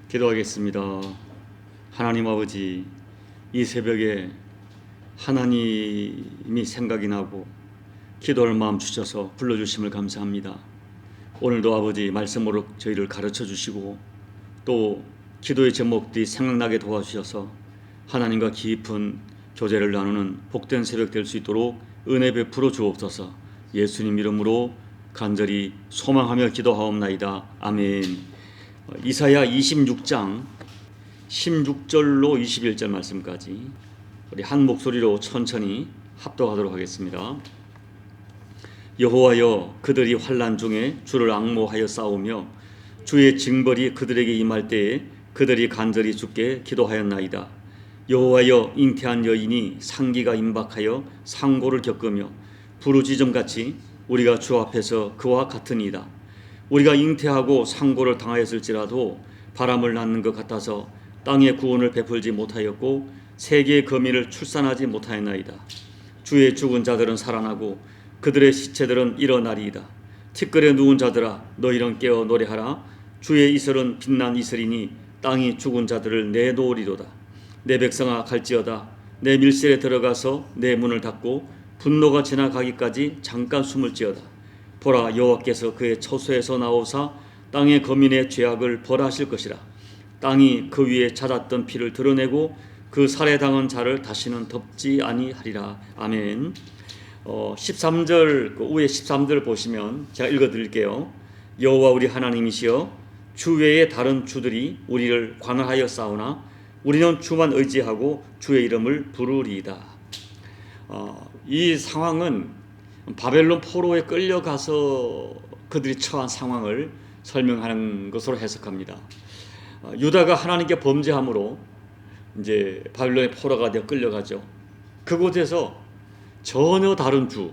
기도하겠습니다. 하나님 아버지, 이 새벽에 하나님이 생각이 나고 기도할 마음 주셔서 불러주심을 감사합니다. 오늘도 아버지 말씀으로 저희를 가르쳐 주시고 또 기도의 제목들이 생각나게 도와주셔서 하나님과 깊은 교제를 나누는 복된 새벽 될 수 있도록 은혜 베풀어 주옵소서. 예수님 이름으로 간절히 소망하며 기도하옵나이다. 아멘. 이사야 26장 16절로 21절 말씀까지 우리 한 목소리로 천천히 합독하도록 하겠습니다. 여호와여, 그들이 환난 중에 주를 앙모하여 싸우며 주의 징벌이 그들에게 임할 때에 그들이 간절히 주께 기도하였나이다. 여호와여, 잉태한 여인이 상기가 임박하여 상고를 겪으며 부르짖음같이 우리가 주 앞에서 그와 같으니이다. 우리가 잉태하고 상고를 당하였을지라도 바람을 낳는 것 같아서 땅의 구원을 베풀지 못하였고 세계의 거민을 출산하지 못하였나이다. 주의 죽은 자들은 살아나고 그들의 시체들은 일어나리이다. 티끌에 누운 자들아, 너희는 깨어 노래하라. 주의 이슬은 빛난 이슬이니 땅이 죽은 자들을 내놓으리로다. 내 백성아, 갈지어다. 내 밀실에 들어가서 내 문을 닫고 분노가 지나가기까지 잠깐 숨을지어다. 보라, 여호와께서 그의 처소에서 나오사 땅의 거민의 죄악을 벌하실 것이라. 땅이 그 위에 찾았던 피를 드러내고 그 살해당한 자를 다시는 덮지 아니하리라. 아멘. 13절 그 위에 13절 보시면 제가 읽어드릴게요. 여호와 우리 하나님이시여, 주 외에 다른 주들이 우리를 관할하여 싸우나 우리는 주만 의지하고 주의 이름을 부르리이다. 이 상황은 바벨론 포로에 끌려가서 그들이 처한 상황을 설명하는 것으로 해석합니다. 유다가 하나님께 범죄함으로 이제 바벨론의 포로가 되어 끌려가죠. 그곳에서 전혀 다른 주,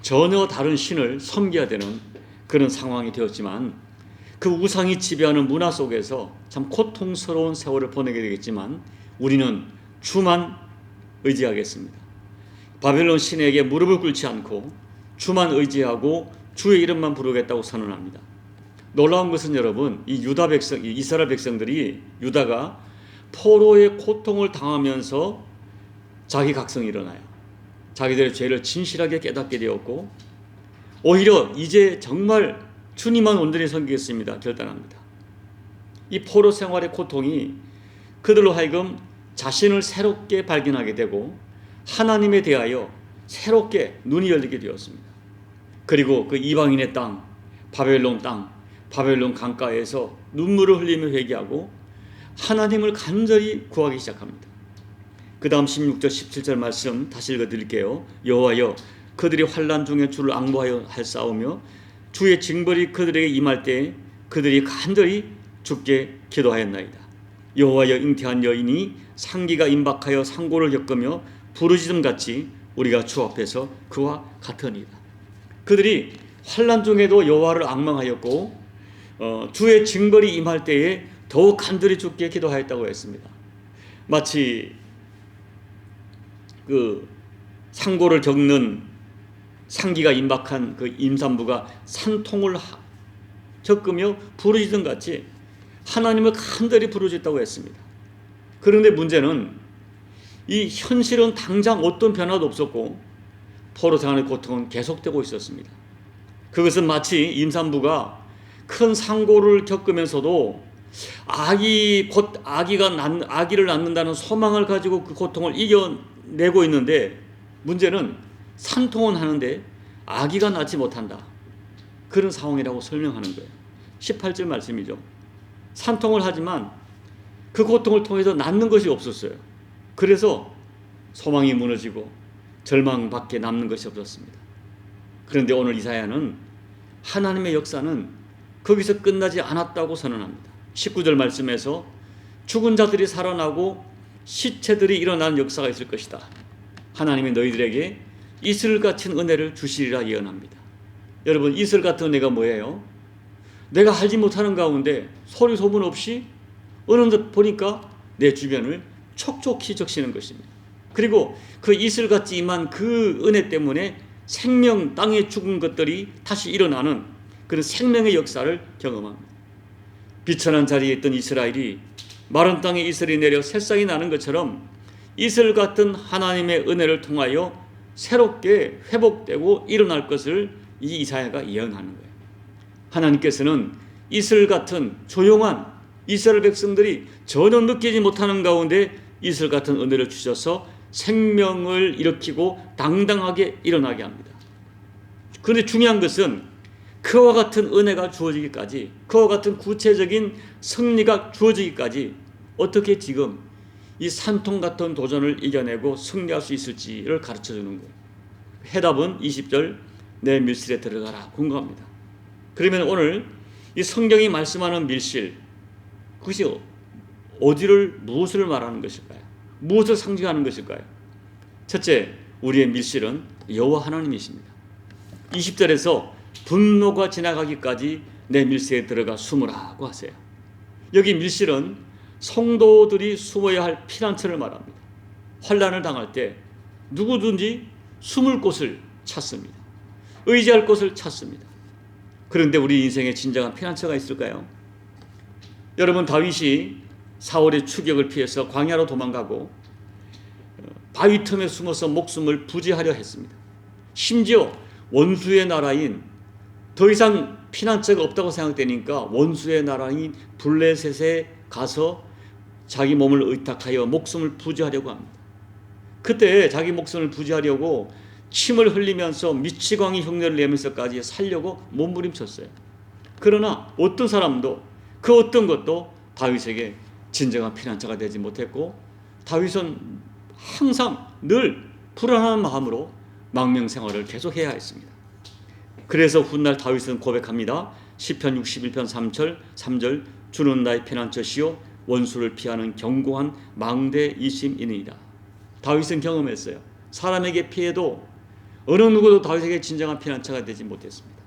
전혀 다른 신을 섬겨야 되는 그런 상황이 되었지만 그 우상이 지배하는 문화 속에서 참 고통스러운 세월을 보내게 되겠지만 우리는 주만 의지하겠습니다. 바벨론 신에게 무릎을 꿇지 않고 주만 의지하고 주의 이름만 부르겠다고 선언합니다. 놀라운 것은 여러분, 이 유다 백성, 이스라엘 백성들이 유다가 포로의 고통을 당하면서 자기 각성이 일어나요. 자기들의 죄를 진실하게 깨닫게 되었고 오히려 이제 정말 주님만 온전히 섬기겠습니다 결단합니다. 이 포로 생활의 고통이 그들로 하여금 자신을 새롭게 발견하게 되고 하나님에 대하여 새롭게 눈이 열리게 되었습니다. 그리고 그 이방인의 땅, 바벨론 강가에서 눈물을 흘리며 회개하고 하나님을 간절히 구하기 시작합니다. 그 다음 16절 17절 말씀 다시 읽어드릴게요. 여호와여, 그들이 환난 중에 주를 앙모하여 싸우며 주의 징벌이 그들에게 임할 때에 그들이 간절히 주께 기도하였나이다. 여호와여, 잉태한 여인이 상기가 임박하여 상고를 겪으며 부르짖음같이 우리가 주 앞에서 그와 같으니이다. 그들이 환난 중에도 여호와를 앙망하였고 주의 징벌이 임할 때에 더욱 간절히 주께 기도하였다고 했습니다. 마치 그 상고를 겪는 상기가 임박한 그 임산부가 산통을 겪으며 부르짖음같이 하나님을 간절히 부르짖다고 했습니다. 그런데 문제는 이 현실은 당장 어떤 변화도 없었고 포로 생활의 고통은 계속되고 있었습니다. 그것은 마치 임산부가 큰 상고를 겪으면서도 아기를 낳는다는 소망을 가지고 그 고통을 이겨내고 있는데 문제는 산통은 하는데 아기가 낳지 못한다. 그런 상황이라고 설명하는 거예요. 18절 말씀이죠. 산통을 하지만 그 고통을 통해서 낳는 것이 없었어요. 그래서 소망이 무너지고 절망밖에 남는 것이 없었습니다. 그런데 오늘 이사야는 하나님의 역사는 거기서 끝나지 않았다고 선언합니다. 19절 말씀에서 죽은 자들이 살아나고 시체들이 일어나는 역사가 있을 것이다. 하나님이 너희들에게 이슬 같은 은혜를 주시리라 예언합니다. 여러분, 이슬 같은 은혜가 뭐예요? 내가 알지 못하는 가운데 소리 소문 없이 어느 날 보니까 내 주변을 촉촉히 적시는 것입니다. 그리고 그 이슬같이 임한 그 은혜 때문에 생명, 땅에 죽은 것들이 다시 일어나는 그런 생명의 역사를 경험합니다. 비천한 자리에 있던 이스라엘이 마른 땅에 이슬이 내려 새싹이 나는 것처럼 이슬 같은 하나님의 은혜를 통하여 새롭게 회복되고 일어날 것을 이 이사야가 예언하는 거예요. 하나님께서는 이슬 같은 조용한 이스라엘 백성들이 전혀 느끼지 못하는 가운데 이슬 같은 은혜를 주셔서 생명을 일으키고 당당하게 일어나게 합니다. 그런데 중요한 것은 그와 같은 은혜가 주어지기까지, 그와 같은 구체적인 승리가 주어지기까지 어떻게 지금 이 산통 같은 도전을 이겨내고 승리할 수 있을지를 가르쳐주는 거예요. 해답은 20절 내 밀실에 들어가라 공고합니다. 그러면 오늘 이 성경이 말씀하는 밀실, 그것이 어디를, 무엇을 말하는 것일까요? 무엇을 상징하는 것일까요? 첫째, 우리의 밀실은 여호와 하나님이십니다. 20절에서 분노가 지나가기까지 내 밀실에 들어가 숨으라고 하세요. 여기 밀실은 성도들이 숨어야 할 피난처를 말합니다. 환난을 당할 때 누구든지 숨을 곳을 찾습니다. 의지할 곳을 찾습니다. 그런데 우리 인생에 진정한 피난처가 있을까요? 여러분, 다윗이 사울의 추격을 피해서 광야로 도망가고 바위 틈에 숨어서 목숨을 부지하려 했습니다. 심지어 원수의 나라인, 더 이상 피난처가 없다고 생각되니까 원수의 나라인 블레셋에 가서 자기 몸을 의탁하여 목숨을 부지하려고 합니다. 그때 자기 목숨을 부지하려고 침을 흘리면서 미치광이 흉내를 내면서까지 살려고 몸부림쳤어요. 그러나 어떤 사람도, 그 어떤 것도 다윗에게 진정한 피난처가 되지 못했고, 다윗은 항상 늘 불안한 마음으로 망명 생활을 계속해야 했습니다. 그래서 훗날 다윗은 고백합니다. 시편 61편 3절 주는 나의 피난처시요 원수를 피하는 견고한 망대이심이니이다. 다윗은 경험했어요. 사람에게 피해도 어느 누구도 다윗에게 진정한 피난처가 되지 못했습니다.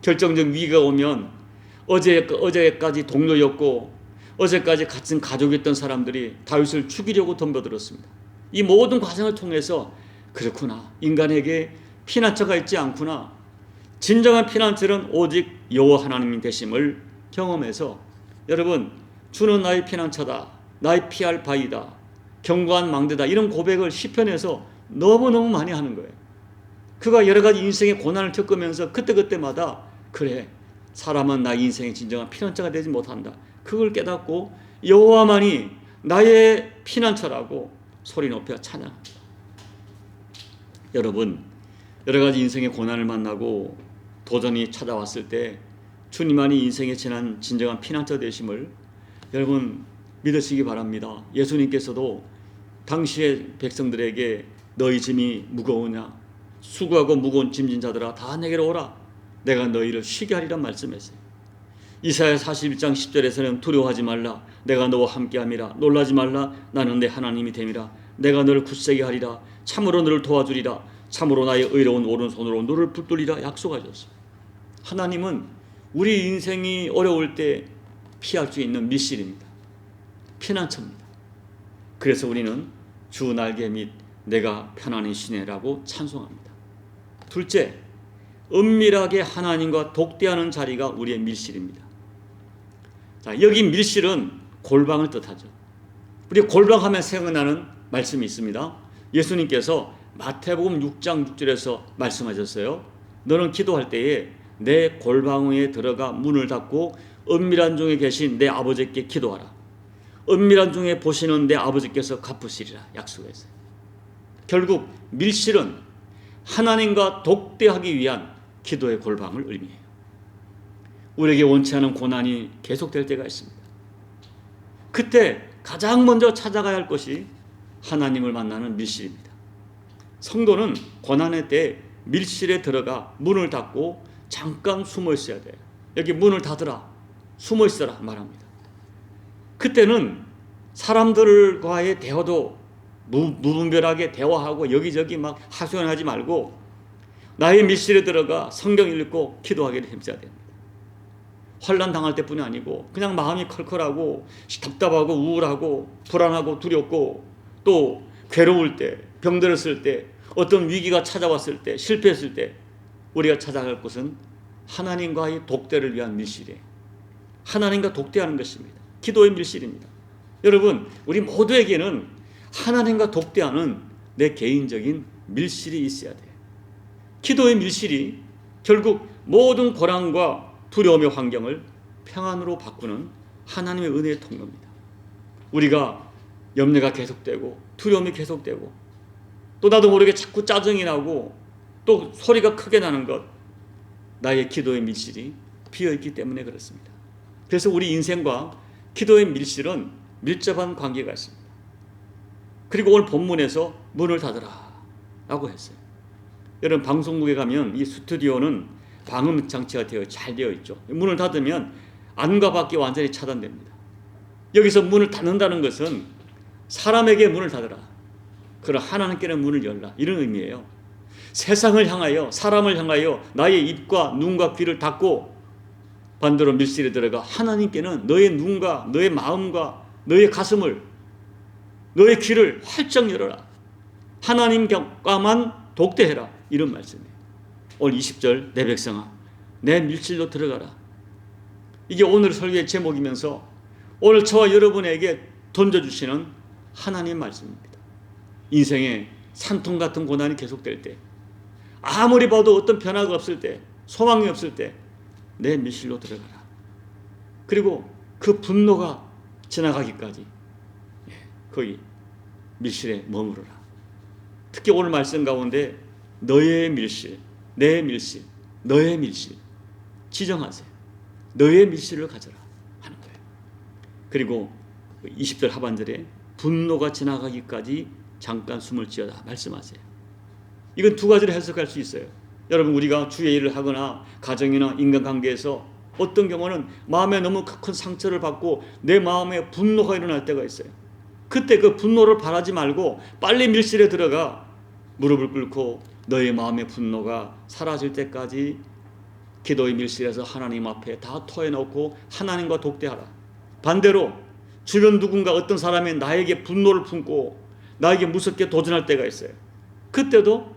결정적 위기가 오면 어제까지 동료였고 어제까지 같은 가족이었던 사람들이 다윗을 죽이려고 덤벼들었습니다. 이 모든 과정을 통해서 그렇구나, 인간에게 피난처가 있지 않구나, 진정한 피난처는 오직 여호와 하나님이 되심을 경험해서, 여러분, 주는 나의 피난처다, 나의 피할 바위다, 견고한 망대다, 이런 고백을 시편에서 너무너무 많이 하는 거예요. 그가 여러 가지 인생의 고난을 겪으면서 그때그때마다 그래, 사람은 나의 인생의 진정한 피난처가 되지 못한다, 그걸 깨닫고 여호와만이 나의 피난처라고 소리 높여 찬양합니다. 여러분, 여러 가지 인생의 고난을 만나고 도전이 찾아왔을 때 주님만이 인생의 진정한 피난처 되심을 여러분 믿으시기 바랍니다. 예수님께서도 당시의 백성들에게 너희 짐이 무거우냐, 수고하고 무거운 짐진 자들아 다 내게로 오라, 내가 너희를 쉬게 하리라 말씀했어요. 이사야 41장 10절에서는 두려워하지 말라, 내가 너와 함께함이라, 놀라지 말라, 나는 내 하나님이 됨이라, 내가 너를 굳세게 하리라, 참으로 너를 도와주리라, 참으로 나의 의로운 오른손으로 너를 붙들리라 약속하셨어요. 하나님은 우리 인생이 어려울 때 피할 수 있는 밀실입니다. 피난처입니다. 그래서 우리는 주 날개 및 내가 편안히 쉬네라고 찬송합니다. 둘째, 은밀하게 하나님과 독대하는 자리가 우리의 밀실입니다. 자, 여기 밀실은 골방을 뜻하죠. 우리 골방하면 생각나는 말씀이 있습니다. 예수님께서 마태복음 6장 6절에서 말씀하셨어요. 너는 기도할 때에 내 골방에 들어가 문을 닫고 은밀한 중에 계신 내 아버지께 기도하라. 은밀한 중에 보시는 내 아버지께서 갚으시리라 약속했어요. 결국 밀실은 하나님과 독대하기 위한 기도의 골방을 의미해요. 우리에게 원치 않은 고난이 계속될 때가 있습니다. 그때 가장 먼저 찾아가야 할 것이 하나님을 만나는 밀실입니다. 성도는 고난의 때 밀실에 들어가 문을 닫고 잠깐 숨어 있어야 돼요. 여기 문을 닫으라, 숨어 있어라 말합니다. 그때는 사람들과의 대화도 무분별하게 대화하고 여기저기 막 하소연하지 말고 나의 밀실에 들어가 성경 읽고 기도하기를 힘써야 됩니다. 환난 당할 때뿐이 아니고 그냥 마음이 컬컬하고 답답하고 우울하고 불안하고 두렵고 또 괴로울 때, 병들었을 때, 어떤 위기가 찾아왔을 때, 실패했을 때 우리가 찾아갈 곳은 하나님과의 독대를 위한 밀실이에요. 하나님과 독대하는 것입니다. 기도의 밀실입니다. 여러분, 우리 모두에게는 하나님과 독대하는 내 개인적인 밀실이 있어야 돼요. 기도의 밀실이 결국 모든 고난과 두려움의 환경을 평안으로 바꾸는 하나님의 은혜의 통로입니다. 우리가 염려가 계속되고 두려움이 계속되고 또 나도 모르게 자꾸 짜증이 나고 또 소리가 크게 나는 것, 나의 기도의 밀실이 비어있기 때문에 그렇습니다. 그래서 우리 인생과 기도의 밀실은 밀접한 관계가 있습니다. 그리고 오늘 본문에서 문을 닫으라 라고 했어요. 여러분, 방송국에 가면 이 스튜디오는 방음 장치가 잘 되어 있죠. 문을 닫으면 안과 밖이 완전히 차단됩니다. 여기서 문을 닫는다는 것은 사람에게 문을 닫으라, 그럼 하나님께는 문을 열라, 이런 의미예요. 세상을 향하여, 사람을 향하여 나의 입과 눈과 귀를 닫고 반대로 밀실에 들어가 하나님께는 너의 눈과 너의 마음과 너의 가슴을, 너의 귀를 활짝 열어라. 하나님과만 독대해라, 이런 말씀이에요. 오늘 20절, 내 백성아 내 밀실로 들어가라. 이게 오늘 설교의 제목이면서 오늘 저와 여러분에게 던져주시는 하나님 말씀입니다. 인생에 산통 같은 고난이 계속될 때, 아무리 봐도 어떤 변화가 없을 때, 소망이 없을 때 내 밀실로 들어가라. 그리고 그 분노가 지나가기까지 거기 밀실에 머무르라. 특히 오늘 말씀 가운데 너의 밀실, 내 밀실, 너의 밀실 지정하세요. 너의 밀실을 가져라 하는 거예요. 그리고 20절 하반절에 분노가 지나가기까지 잠깐 숨을 쉬어라 말씀하세요. 이건 두 가지로 해석할 수 있어요. 여러분, 우리가 주의 일을 하거나 가정이나 인간관계에서 어떤 경우는 마음에 너무 큰 상처를 받고 내 마음에 분노가 일어날 때가 있어요. 그때 그 분노를 바라지 말고 빨리 밀실에 들어가 무릎을 꿇고 너의 마음의 분노가 사라질 때까지 기도의 밀실에서 하나님 앞에 다 토해놓고 하나님과 독대하라. 반대로 주변 누군가 어떤 사람이 나에게 분노를 품고 나에게 무섭게 도전할 때가 있어요. 그때도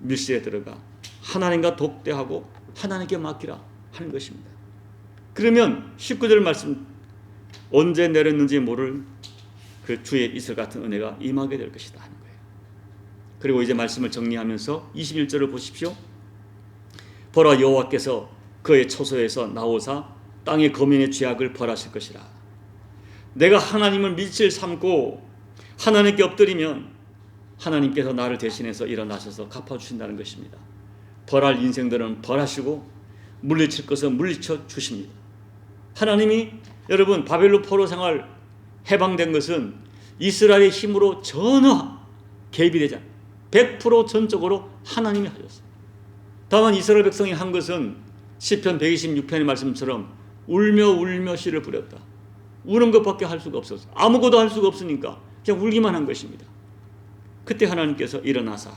밀실에 들어가 하나님과 독대하고 하나님께 맡기라 하는 것입니다. 그러면 19절 말씀, 언제 내렸는지 모를 그 주의 이슬 같은 은혜가 임하게 될 것이다 하는 거예요. 그리고 이제 말씀을 정리하면서 21절을 보십시오. 보라, 여호와께서 그의 처소에서 나오사 땅의 거민의 죄악을 벌하실 것이라. 내가 하나님을 밀실 삼고 하나님께 엎드리면 하나님께서 나를 대신해서 일어나셔서 갚아주신다는 것입니다. 벌할 인생들은 벌하시고 물리칠 것은 물리쳐 주십니다. 하나님이, 여러분, 바벨론 포로 생활 해방된 것은 이스라엘의 힘으로 전혀 개입이 되지 않아요. 100% 전적으로 하나님이 하셨어요. 다만 이스라엘 백성이 한 것은 시편 126편의 말씀처럼 울며 씨를 부렸다. 우는 것밖에 할 수가 없었어요. 아무것도 할 수가 없으니까 그냥 울기만 한 것입니다. 그때 하나님께서 일어나사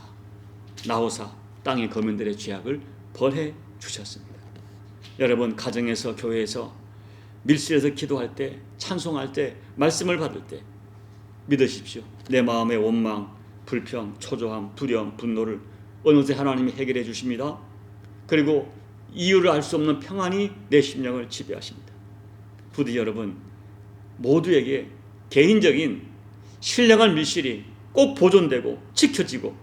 나오사 땅의 거민들의 죄악을 벌해 주셨습니다. 여러분, 가정에서, 교회에서, 밀실에서 기도할 때, 찬송할 때, 말씀을 받을 때 믿으십시오. 내 마음의 원망, 불평, 초조함, 두려움, 분노를 어느새 하나님이 해결해 주십니다. 그리고 이유를 알 수 없는 평안이 내 심령을 지배하십니다. 부디 여러분 모두에게 개인적인 신령한 밀실이 꼭 보존되고 지켜지고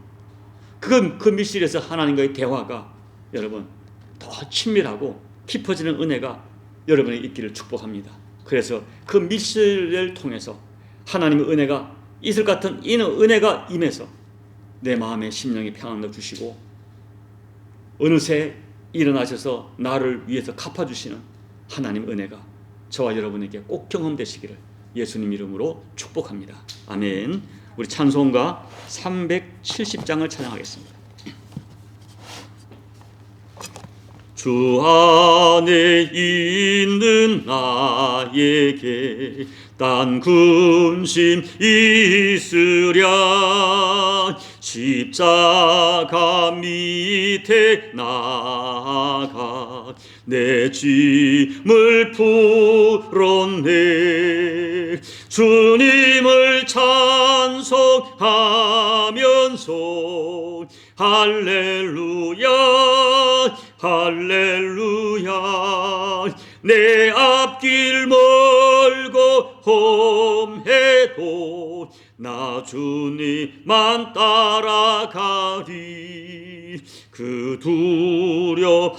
그 밀실에서 하나님과의 대화가 여러분 더 친밀하고 깊어지는 은혜가 여러분의 있기를 축복합니다. 그래서 그 밀실을 통해서 하나님의 은혜가, 이슬 같은 이 은혜가 임해서 내 마음의 심령이 평안을 주시고 어느새 일어나셔서 나를 위해서 갚아주시는 하나님의 은혜가 저와 여러분에게 꼭 경험되시기를 예수님 이름으로 축복합니다. 아멘. 우리 찬송가 370장을 찬양하겠습니다. 주 안에 있는 나에게 딴 근심 있으랴. 십자가 밑에 나가 내 짐을 풀었네. 주님을 찬송하면서 할렐루야 할렐루야 내 앞길 험해도 나 주님만 따라가리. 그 두려움이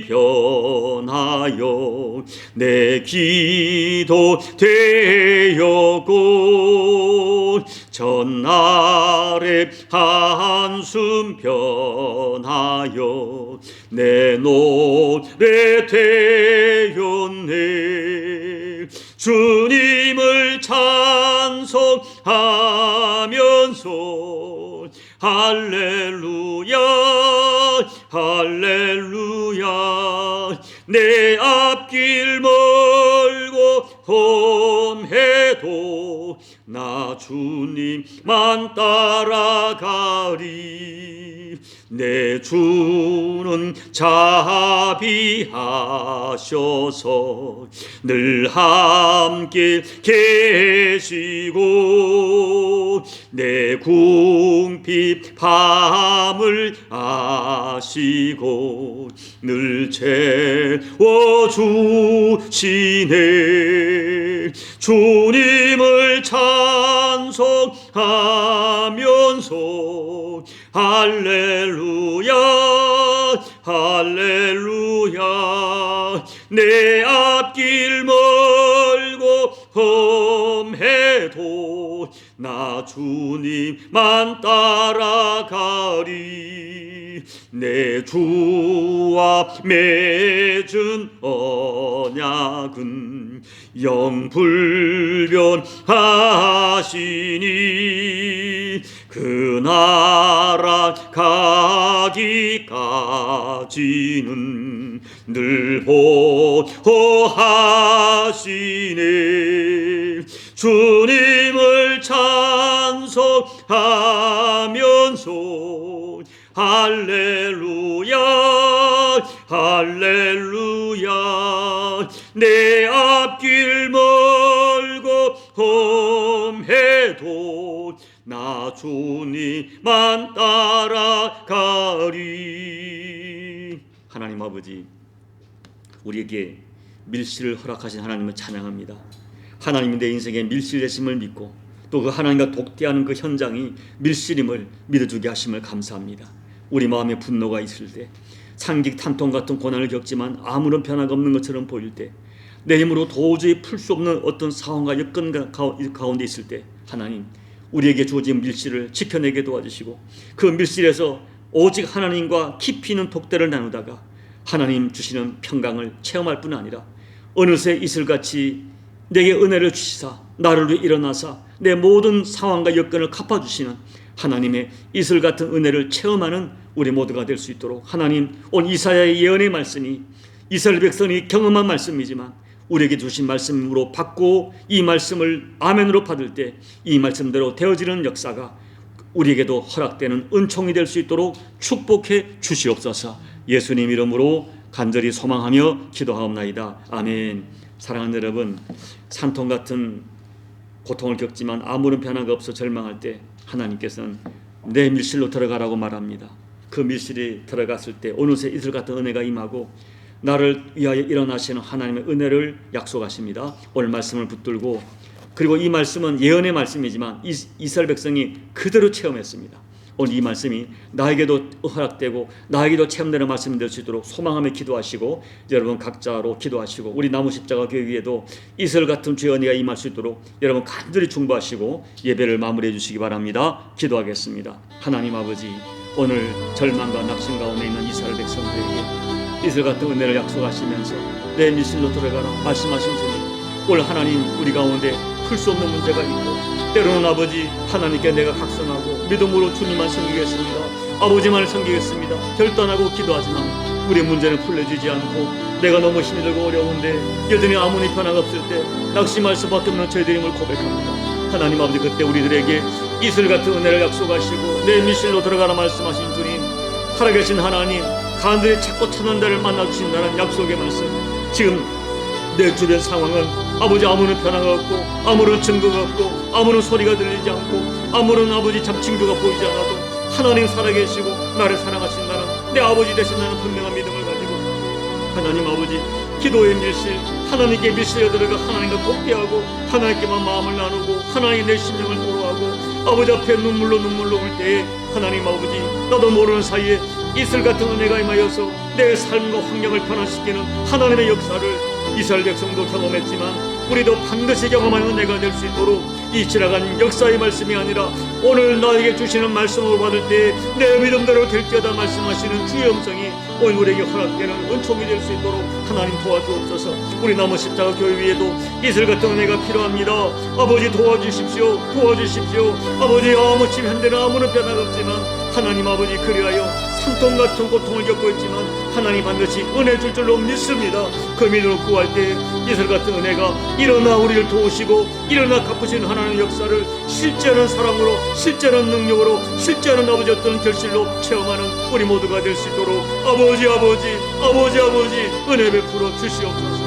변하여 내 기도 되었고 전날의 한숨 변하여 내 노래 되었네. 주님을 찬송하면서 할렐루야 할렐루야. 내 앞길 멀고 험해도 나 주님만 따라가리. 내 주는 자비하셔서 늘 함께 계시고 내 궁핍 밤을 아시고 늘 채워주시네. 주님을 찬송하면서 할렐루야 할렐루야. 내 앞길 멀고 험해도 나 주님만 따라가리. 내 주와 맺은 언약은 영불변하시니 그 나라 가기까지는 늘 보호하시네. 주님을 찬송하면서 할렐루야 할렐루야. 내 앞길 멀고 험해도 나 주님만 따라가리. 하나님 아버지, 우리에게 밀실을 허락하신 하나님을 찬양합니다. 하나님이 내 인생에 밀실되심을 믿고 또 그 하나님과 독대하는 그 현장이 밀실임을 믿어주게 하심을 감사합니다. 우리 마음에 분노가 있을 때, 상직 탄통 같은 고난을 겪지만 아무런 변화가 없는 것처럼 보일 때, 내 힘으로 도저히 풀 수 없는 어떤 상황과 여건 가운데 있을 때, 하나님 우리에게 주어진 밀실을 지켜내게 도와주시고 그 밀실에서 오직 하나님과 깊이 있는 독대를 나누다가 하나님 주시는 평강을 체험할 뿐 아니라 어느새 이슬같이 내게 은혜를 주시사 나를 위해 일어나사 내 모든 상황과 여건을 갚아주시는 하나님의 이슬 같은 은혜를 체험하는 우리 모두가 될 수 있도록 하나님, 오늘 이사야의 예언의 말씀이 이스라엘 백성이 경험한 말씀이지만 우리에게 주신 말씀으로 받고 이 말씀을 아멘으로 받을 때 이 말씀대로 되어지는 역사가 우리에게도 허락되는 은총이 될 수 있도록 축복해 주시옵소서. 예수님 이름으로 간절히 소망하며 기도하옵나이다. 아멘. 사랑하는 여러분, 산통 같은 고통을 겪지만 아무런 변화가 없어 절망할 때 하나님께서는 내 밀실로 들어가라고 말합니다. 그 밀실에 들어갔을 때 어느새 이슬 같은 은혜가 임하고 나를 위하여 일어나시는 하나님의 은혜를 약속하십니다. 오늘 말씀을 붙들고, 그리고 이 말씀은 예언의 말씀이지만 이스라엘 백성이 그대로 체험했습니다. 오늘 이 말씀이 나에게도 허락되고 나에게도 체험되는 말씀이 될 수 있도록 소망하며 기도하시고, 여러분 각자로 기도하시고 우리 나무십자가 교회 위에도 이슬 같은 주의 은혜가 임할 수 있도록 여러분 간절히 중보하시고 예배를 마무리해 주시기 바랍니다. 기도하겠습니다. 하나님 아버지, 오늘 절망과 낙심 가운데 있는 이스라엘 백성들에게 이슬 같은 은혜를 약속하시면서 내 밀실로 들어가라 말씀하신 주님, 오늘 하나님 우리 가운데 풀 수 없는 문제가 있고 때로는 아버지 하나님께 내가 각성하고 믿음으로 주님만 섬기겠습니다, 아버지만을 섬기겠습니다 결단하고 기도하지만 우리의 문제는 풀려지지 않고 내가 너무 힘이 들고 어려운데 여전히 아무리 변화가 없을 때 낙심할 수밖에 없는 저희들임을 고백합니다. 하나님 아버지, 그때 우리들에게 이슬 같은 은혜를 약속하시고 내 밀실로 들어가라 말씀하신 주님, 살아계신 하나님, 간절히 찾고 찾는 데를 만나주신다는 약속의 말씀, 지금 내 주변 상황은 아버지 아무런 변화가 없고 아무런 증거가 없고 아무런 소리가 들리지 않고 아무런 아버지 징조가 보이지 않아도 하나님 살아계시고 나를 사랑하신다는 내 아버지 되신다는 분명한 믿음을 가지고 하나님 아버지 기도의 밀실, 하나님께 밀실에 들어가 하나님과 독대하고 하나님께만 마음을 나누고 하나님 내 심령을 토로하고 아버지 앞에 눈물로 올 때에 하나님 아버지, 나도 모르는 사이에 이슬 같은 은혜가 임하여서 내 삶과 환경을 변화시키는 하나님의 역사를 이스라엘 백성도 경험했지만 우리도 반드시 경험하는 은혜가 될 수 있도록 이 지나간 역사의 말씀이 아니라 오늘 나에게 주시는 말씀을 받을 때 내 믿음대로 될지어다 말씀하시는 주의 음성이 오늘 우리에게 허락되는 은총이 될 수 있도록 하나님 도와주옵소서. 우리 남은 십자가 교회 위에도 이슬 같은 은혜가 필요합니다. 아버지 도와주십시오. 아버지 아무침 현대는 아무런 변화가 없지만 하나님 아버지 그리하여 산통 같은 고통을 겪고 있지만 하나님 반드시 은혜 줄 줄로 믿습니다. 그 믿음을 구할 때 이슬 같은 은혜가 일어나 우리를 도우시고 일어나 갚으시는 하나님의 역사를 실제는 사랑으로 실제는 능력으로 실제는 아버지 어떤 결실로 체험하는 우리 모두가 될 수 있도록 아버지 은혜 베풀어 주시옵소서.